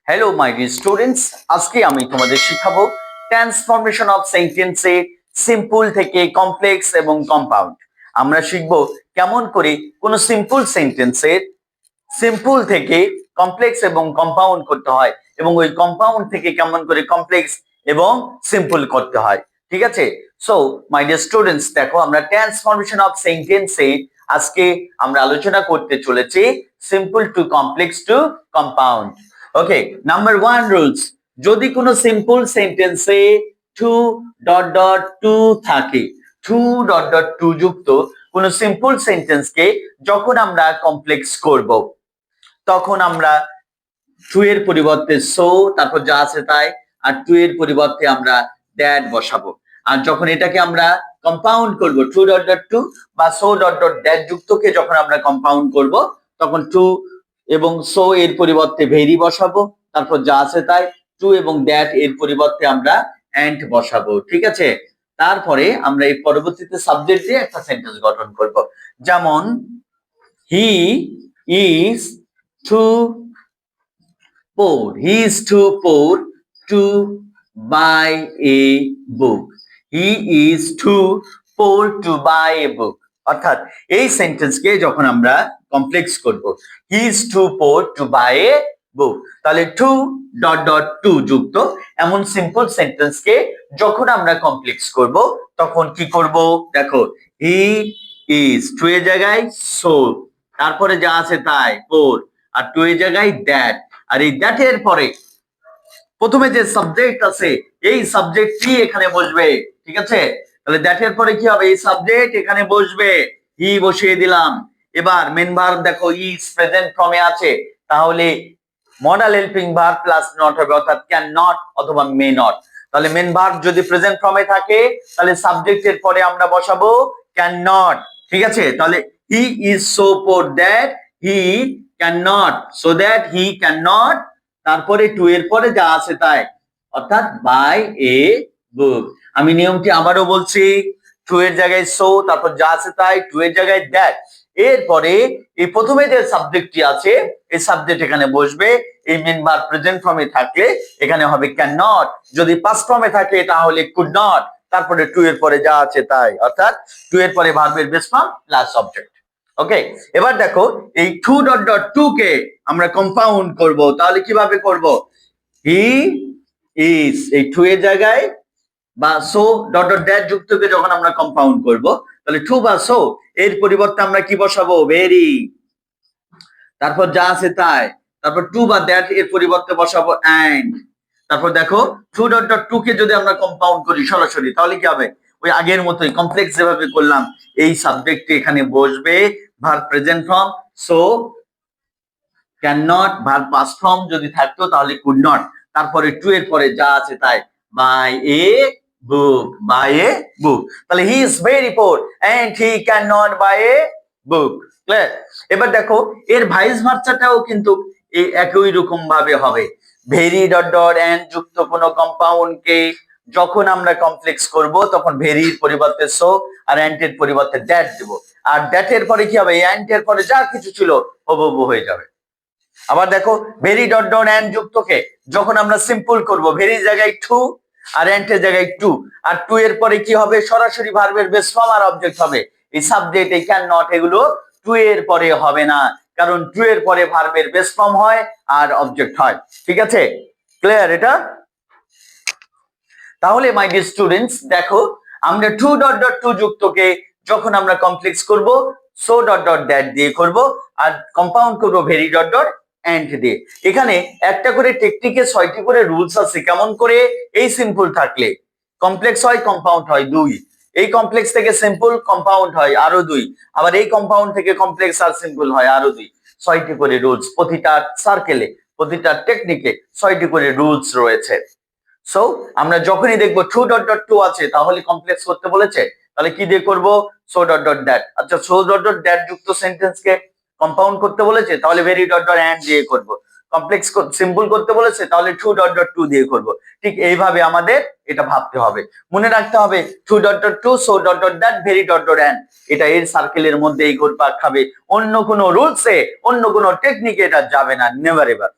Hello my dear students, আজকে আমি তোমাদের শিখাবো ট্রান্সফরমেশন অফ সেন্টেন্সে সিম্পল থেকে কমপ্লেক্স এবং কম্পাউন্ড। আমরা শিখবো কেমন করে কোনো সিম্পল সেন্টেন্সের সিম্পল থেকে কমপ্লেক্স এবং কম্পাউন্ড করতে হয় এবং ওই কম্পাউন্ড থেকে কেমন করে কমপ্লেক্স এবং সিম্পল করতে হয়। ঠিক আছে? সো মাই ডিয়ার স্টুডেন্টস, দেখো আমরা ট্রান্সফরমেশন অফ সেন্টেন্সে আজকে আমরা আলোচনা করতে চলেছি simple to complex to compound. Okay, number 1 rules, যদি কোনো সিম্পল সেন্টেন্সে টু ডট ডট টু থাকে, টু ডট ডট টু যুক্ত কোনো সিম্পল সেন্টেন্সকে যখন আমরা কমপ্লেক্স করব তখন আমরা টু এর পরিবর্তে সো, তারপর যা আছে তাই, আর টু এর পরিবর্তে আমরা দ্যাট বসাবো। আর যখন এটাকে আমরা কম্পাউন্ড করব, টু ডট ডট টু বা সো ডট ডট দ্যাট যুক্তকে যখন আমরা কম্পাউন্ড করব তখন টু এবং সো এর পরিবর্তে ভেরি বসাবো, তারপর যা আছে তাই, টু এবং দ্যাট এর পরিবর্তে আমরা অ্যান্ড বসাবো। ঠিক আছে? তারপরে আমরা এই পরবর্তীতে সাবজেক্ট দিয়ে একটা সেন্টেন্স গঠন করব। যেমন he is too poor. He is too poor to buy a book. He is too poor to buy a book. অর্থাৎ এই সেন্টেন্সকে যখন আমরা কমপ্লেক্স করব, he is too poor to buy a book, তাহলে টু ডট ডট টু যুক্ত এমন simple সেন্টেন্সকে যখন আমরা কমপ্লেক্স করব তখন কি করব? দেখো, he is টু এর জায়গায় so, তারপরে যা আছে তাই poor, আর টু এর জায়গায় দ্যাট, আর এই দ্যাট এর পরে প্রথমে যে সাবজেক্ট আছে এই সাবজেক্টটি এখানে বসবে। ঠিক আছে? তাহলে দ্যাট এর পরে কি হবে? এই সাবজেক্ট এখানে বসবে, হি বসিয়ে দিলাম। এবার মেন ভার্ব দেখো ইজ প্রেজেন্ট ফর্মে আছে, তাহলে modal helping verb plus not হবে, অর্থাৎ ক্যান নট অথবা মে নট। তাহলে মেন ভার্ব যদি প্রেজেন্ট ফর্মে থাকে তাহলে সাবজেক্টের পরে আমরা বসাবো ক্যান নট। ঠিক আছে? তাহলে he is so poor that he cannot, so that he cannot, তারপরে টু এর পরে যা আছে তাই, অর্থাৎ বাই এ বুক। আমি নিয়মটি আবারও বলছি, টু এর জায়গায় সো, তারপর যা আছে তাই, টু এর জায়গায় দ্যাট, এরপরে এই প্রথমে যে সাবজেক্টটি আছে এই সাবজেক্ট এখানে বসবে। এই মেন ভার্ব প্রেজেন্ট ফর্মে থাকলে এখানে হবে ক্যান নট, যদি পাস্ট ফর্মে থাকে তাহলে কুড নট, তারপরে টু এর পরে যা আছে তাই, অর্থাৎ টু এর পরে ভার্বের বেস ফর্ম প্লাস সাবজেক্ট। ওকে, এবার দেখো এই টু ডট ডট টু কে আমরা কম্পাউন্ড করব, তাহলে কিভাবে করব? হি ইজ এই টু এর জায়গায় বা সো ডট ডট দ্যাট যুক্তকে যখন আমরা কম্পাউন্ড করব তাহলে টু বা সো এর পরিবর্তে আমরা কি বসাবো? ভেরি, তারপর যা আছে তাই, তারপর টু বা দ্যাট এর পরিবর্তে বসাবো অ্যান্ড। তারপর দেখো টু ডট ডট টু কে যদি আমরা কম্পাউন্ড করি সরাসরি তাহলে কি হবে? ওই আগের মতোই কমপ্লেক্স যেভাবে করলাম, এই সাবজেক্টটি এখানে বসবে, verb present form so can not, verb past form যদি থাকতো তাহলে কুড নট, তারপরে টু এর পরে যা আছে তাই, by a book, by a book. তাহলে he is very poor and he can not buy a book. Clear? এবার দেখো এর ভাইস ভার্সাটাও কিন্তু এই একই রকম ভাবে হবে। ভেরি ডট ডট এন্ড যুক্ত কোনো কম্পাউন্ডকে যখন আমরা কমপ্লেক্স করব তখন ভেরির পরিবর্তে সো আর এন্ড এর পরিবর্তে দ্যাট দেব, আর দ্যাট এর পরে কি হবে? এন্ড এর পরে যা কিছু ছিল হুবহু হয়ে যাবে। আবার দেখো ভেরি ডট ডট এন্ড যুক্তকে যখন আমরা সিম্পল করব, ভেরি জায়গায় টু আর এন্ড এর জায়গায় টু, আর টু এর পরে কি হবে? সরাসরি ভার্বের বেস ফর্ম আর অবজেক্ট হবে। এই সাবজেক্ট, এই ক্যান নট, এগুলো টু এর পরে হবে না, কারণ টু এর পরে ভার্বের বেস ফর্ম হয় আর অবজেক্ট হয়। ঠিক আছে? ক্লিয়ার এটা? তাহলে মাই ডিয়ার স্টুডেন্টস, দেখো আমরা টু ডট ডট টু যুক্তকে যখন আমরা কমপ্লেক্স করব সো ডট ডট দ্যাট দিয়ে করব, আর কম্পাউন্ড করব ভেরি ডট ডট এন্ড দিয়ে। এখানে একটা করে টেকনিকে 6টি করে রুলস আছে, কেমন করে এই সিম্পল থাকলে কমপ্লেক্স হয়, কম্পাউন্ড হয় 2, এই কমপ্লেক্স থেকে সিম্পল কম্পাউন্ড হয় আরো 2, আবার এই কম্পাউন্ড থেকে কমপ্লেক্স আর সিম্পল হয় আরো 2। 6টি করে রুলস, প্রতিটা সার্কেলে, প্রতিটা টেকনিকে 6টি করে রুলস রয়েছে। সো আমরা যখনই দেখবো টু ডট ডট টু আছে তাহলে কমপ্লেক্স করতে বলেছে, তাহলে কি দিয়ে করব? So dot dot that. আচ্ছা, সো ডট ডট দ্যাট যুক্ত সেন্টেন্সকে কম্পাউন্ড করতে বলেছে তাহলে ভেরি ডট ডট এন্ড দিয়ে করব। কমপ্লেক্স সিম্পল করতে বলেছে তাহলে টু ডট ডট টু দিয়ে করব। ঠিক এইভাবে আমাদের এটা ভাবতে হবে, মনে রাখতে হবে too dot dot to, so dot dot that, very dot dot and. এটা এর সার্কেলের মধ্যে এই ঘুরপাক খাবে, অন্য কোনো রুলসে, অন্য কোনো টেকনিকে এটা যাবে না, নেভার এভার।